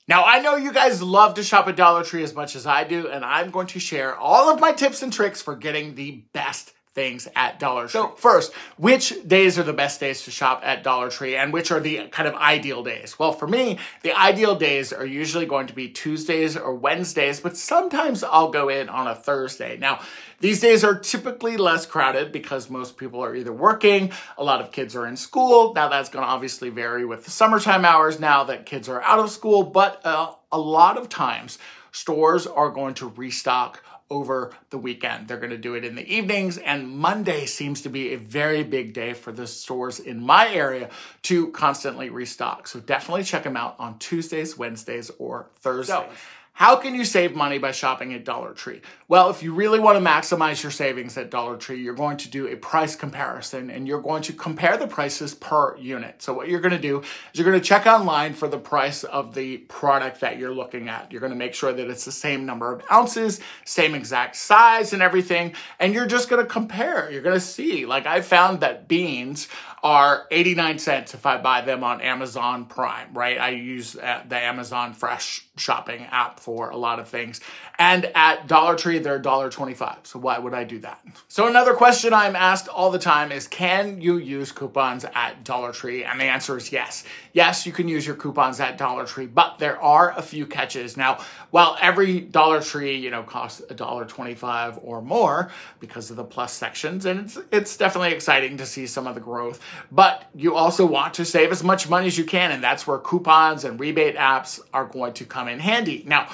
Now, I know you guys love to shop at Dollar Tree as much as I do, and I'm going to share all of my tips and tricks for getting the best things at Dollar Tree. So first, which days are the best days to shop at Dollar Tree and which are the kind of ideal days? Well, for me, the ideal days are usually going to be Tuesdays or Wednesdays, but sometimes I'll go in on a Thursday. Now, these days are typically less crowded because most people are either working, a lot of kids are in school. Now, that's going to obviously vary with the summertime hours now that kids are out of school, but a lot of times stores are going to restock over the weekend. They're going to do it in the evenings, and Monday seems to be a very big day for the stores in my area to constantly restock. So definitely check them out on Tuesdays, Wednesdays, or Thursdays. So, how can you save money by shopping at Dollar Tree? Well, if you really want to maximize your savings at Dollar Tree, you're going to do a price comparison and you're going to compare the prices per unit. So what you're going to do is you're going to check online for the price of the product that you're looking at. You're going to make sure that it's the same number of ounces, same exact size and everything. And you're just going to compare. You're going to see, like I found that beans are 89 cents if I buy them on Amazon Prime, right? I use the Amazon Fresh shopping app for a lot of things. And at Dollar Tree, they're $1.25. So why would I do that? So another question I'm asked all the time is, can you use coupons at Dollar Tree? And the answer is yes. Yes, you can use your coupons at Dollar Tree, but there are a few catches. Now, while every Dollar Tree, costs $1.25 or more because of the plus sections, and it's definitely exciting to see some of the growth, but you also want to save as much money as you can, and that's where coupons and rebate apps are going to come in handy. Now,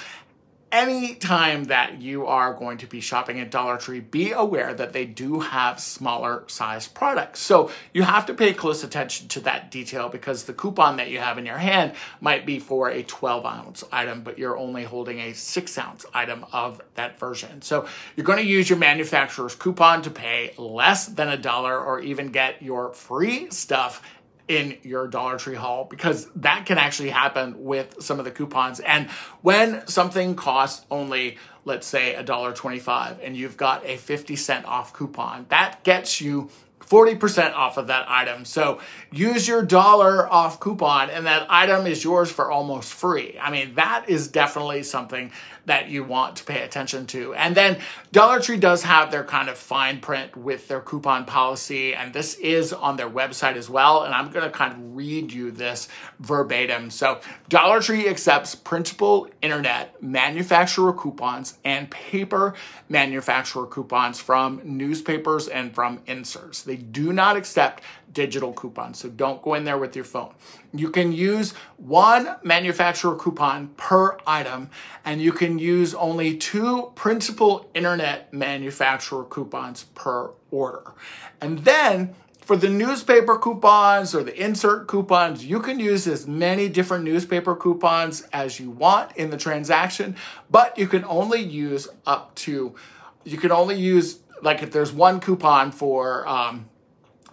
any time that you are going to be shopping at Dollar Tree, be aware that they do have smaller size products. So you have to pay close attention to that detail because the coupon that you have in your hand might be for a 12-ounce item, but you're only holding a 6-ounce item of that version. So you're going to use your manufacturer's coupon to pay less than $1 or even get your free stuff in your Dollar Tree haul, because that can actually happen with some of the coupons. And when something costs only, let's say $1.25 and you've got a 50-cent off coupon, that gets you 40% off of that item. So use your $1 off coupon and that item is yours for almost free. I mean, that is definitely something that you want to pay attention to. And then Dollar Tree does have their kind of fine print with their coupon policy, and this is on their website as well. And I'm going to kind of read you this verbatim. So Dollar Tree accepts printable internet manufacturer coupons and paper manufacturer coupons from newspapers and from inserts. They do not accept digital coupons, so don't go in there with your phone. You can use one manufacturer coupon per item, and you can use only 2 printable internet manufacturer coupons per order. And then for the newspaper coupons or the insert coupons, you can use as many different newspaper coupons as you want in the transaction, but you can only use like if there's one coupon for,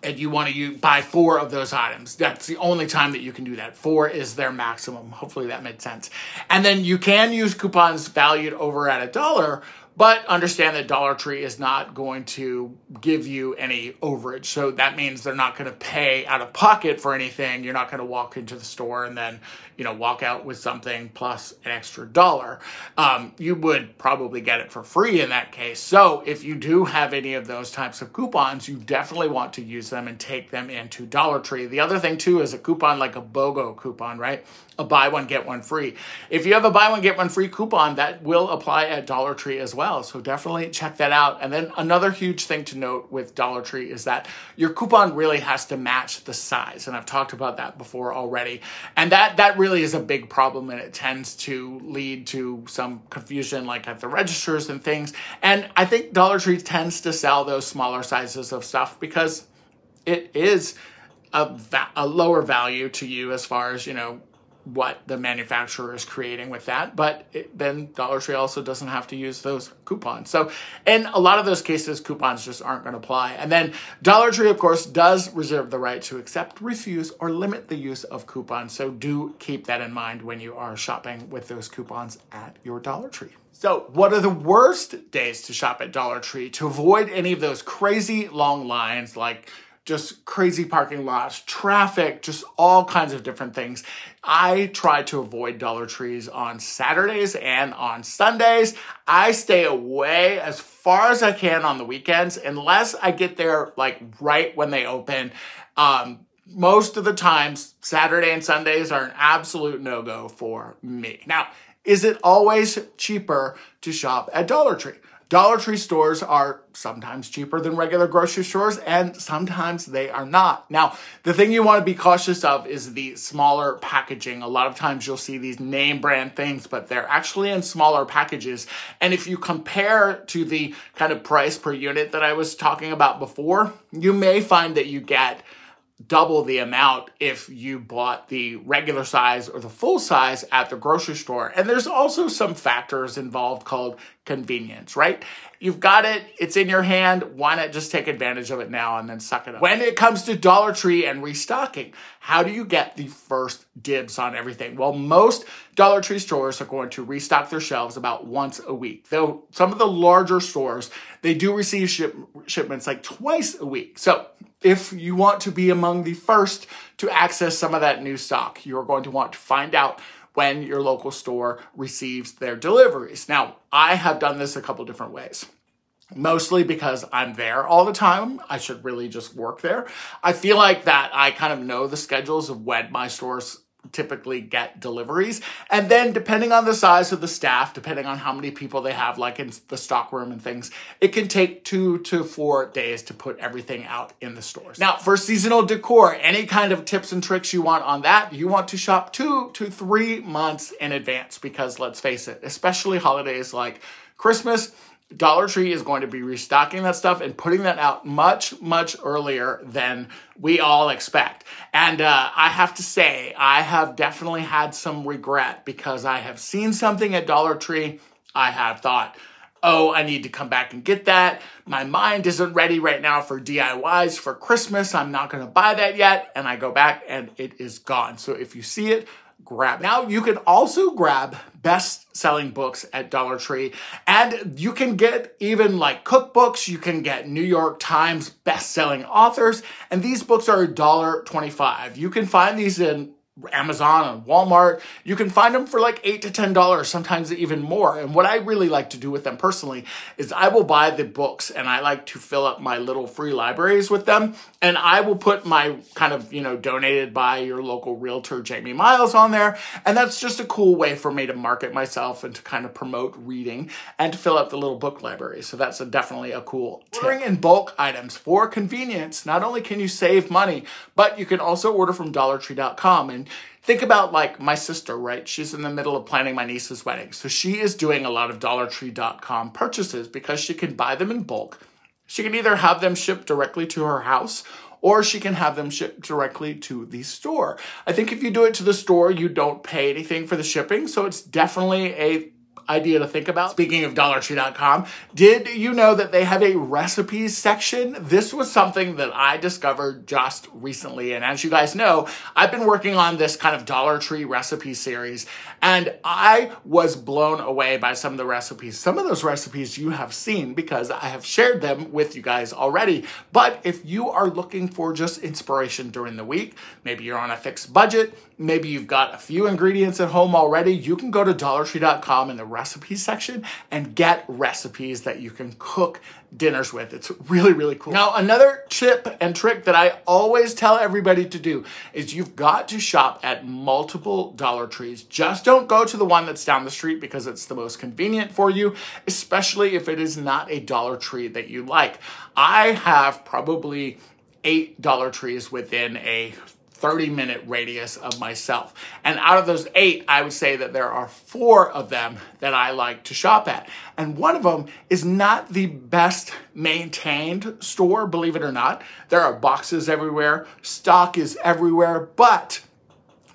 and you want to buy 4 of those items, that's the only time that you can do that. 4 is their maximum. Hopefully that made sense. And then you can use coupons valued over at $1, but understand that Dollar Tree is not going to give you any overage. So that means they're not going to pay out of pocket for anything. You're not going to walk into the store and then, walk out with something plus an extra $1. You would probably get it for free in that case. So if you do have any of those types of coupons, you definitely want to use them and take them into Dollar Tree. The other thing too is a coupon like a BOGO coupon, right? A buy one, get one free. If you have a buy one, get one free coupon, that will apply at Dollar Tree as well. So definitely check that out. And then another huge thing to note with Dollar Tree is that your coupon really has to match the size. And I've talked about that before already. And that really is a big problem, and it tends to lead to some confusion like at the registers and things. And I think Dollar Tree tends to sell those smaller sizes of stuff because it is a lower value to you as far as, what the manufacturer is creating with that, but then Dollar Tree also doesn't have to use those coupons. So in a lot of those cases, coupons just aren't going to apply. And then Dollar Tree, of course, does reserve the right to accept, refuse, or limit the use of coupons. So do keep that in mind when you are shopping with those coupons at your Dollar Tree. So what are the worst days to shop at Dollar Tree to avoid any of those crazy long lines like just crazy parking lots, traffic, just all kinds of different things. I try to avoid Dollar Trees on Saturdays and on Sundays. I stay away as far as I can on the weekends unless I get there like right when they open. Most of the times, Saturday and Sundays are an absolute no-go for me. Now, is it always cheaper to shop at Dollar Tree? Dollar Tree stores are sometimes cheaper than regular grocery stores, and sometimes they are not. Now, the thing you want to be cautious of is the smaller packaging. A lot of times you'll see these name brand things, but they're actually in smaller packages. And if you compare to the kind of price per unit that I was talking about before, you may find that you get double the amount if you bought the regular size or the full size at the grocery store. And there's also some factors involved called convenience, right? You've got it, it's in your hand, why not just take advantage of it now and then suck it up? When it comes to Dollar Tree and restocking, how do you get the first dibs on everything? Well, most Dollar Tree stores are going to restock their shelves about once a week. Though some of the larger stores, they do receive shipments like twice a week. So if you want to be among the first to access some of that new stock, you're going to want to find out when your local store receives their deliveries. Now, I have done this a couple different ways. Mostly because I'm there all the time. I should really just work there. I feel like that I kind of know the schedules of when my stores typically get deliveries. And then depending on the size of the staff, depending on how many people they have, like in the stock room and things, it can take 2 to 4 days to put everything out in the stores. Now, for seasonal decor, any kind of tips and tricks you want on that, you want to shop 2 to 3 months in advance because let's face it, especially holidays like Christmas, Dollar Tree is going to be restocking that stuff and putting that out much, much earlier than we all expect. And I have to say, I have definitely had some regret because I have seen something at Dollar Tree. I have thought, oh, I need to come back and get that. My mind isn't ready right now for DIYs for Christmas. I'm not going to buy that yet. And I go back and it is gone. So if you see it, grab it. Now you can also grab best-selling books at Dollar Tree, and you can get even like cookbooks. You can get New York Times best-selling authors, and these books are $1.25. You can find these in Amazon and Walmart. You can find them for like $8 to $10, sometimes even more. And what I really like to do with them personally is I will buy the books and I like to fill up my little free libraries with them. And I will put my kind of, donated by your local realtor, Jamie Miles, on there. And that's just a cool way for me to market myself and to kind of promote reading and to fill up the little book library. So that's definitely a cool tip. Ordering in bulk items for convenience, not only can you save money, but you can also order from DollarTree.com. And think about like my sister, right? She's in the middle of planning my niece's wedding. So she is doing a lot of DollarTree.com purchases because she can buy them in bulk. She can either have them shipped directly to her house or she can have them shipped directly to the store. I think if you do it to the store, you don't pay anything for the shipping. So it's definitely a idea to think about. Speaking of DollarTree.com, did you know that they have a recipes section? This was something that I discovered just recently. And as you guys know, I've been working on this kind of Dollar Tree recipe series, and I was blown away by some of the recipes. Some of those recipes you have seen because I have shared them with you guys already. But if you are looking for just inspiration during the week, maybe you're on a fixed budget, maybe you've got a few ingredients at home already, you can go to DollarTree.com in the recipes section and get recipes that you can cook dinners with. It's really, really cool. Now, another tip and trick that I always tell everybody to do is you've got to shop at multiple Dollar Trees. Just don't go to the one that's down the street because it's the most convenient for you, especially if it is not a Dollar Tree that you like. I have probably 8 Dollar Trees within a 30-minute radius of myself. And out of those 8, I would say that there are 4 of them that I like to shop at. And one of them is not the best maintained store, believe it or not. There are boxes everywhere, stock is everywhere, but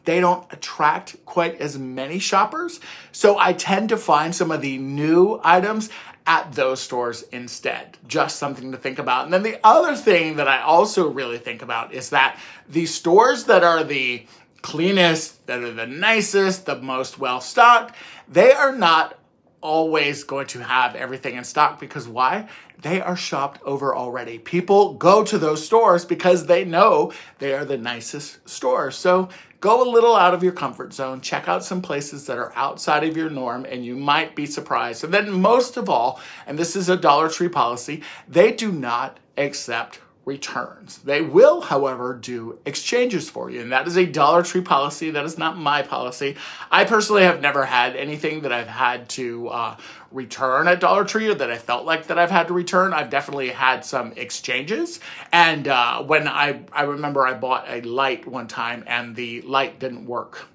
they don't attract quite as many shoppers. So I tend to find some of the new items at those stores instead. Just something to think about. And then the other thing that I also really think about is that the stores that are the cleanest, that are the nicest, the most well-stocked, they are not always going to have everything in stock, because why? They are shopped over already. People go to those stores because they know they are the nicest stores. So go a little out of your comfort zone, check out some places that are outside of your norm, and you might be surprised. And then most of all, and this is a Dollar Tree policy, they do not accept returns. They will, however, do exchanges for you, and that is a Dollar Tree policy. That is not my policy. I personally have never had anything that I've had to return at Dollar Tree, or that I felt like that I've had to return. I've definitely had some exchanges, and when I remember I bought a light one time and the light didn't work.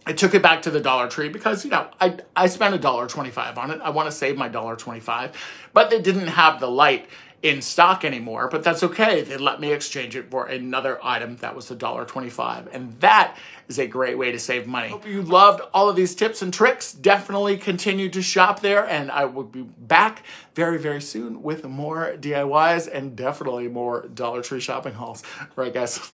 I took it back to the Dollar Tree because, you know, I spent $1.25 on it. I want to save my $1.25, but they didn't have the light in stock anymore, but that's okay. They let me exchange it for another item that was $1.25, and that is a great way to save money. Hope you loved all of these tips and tricks. Definitely continue to shop there, and I will be back very, very soon with more DIYs and definitely more Dollar Tree shopping hauls. All right, guys.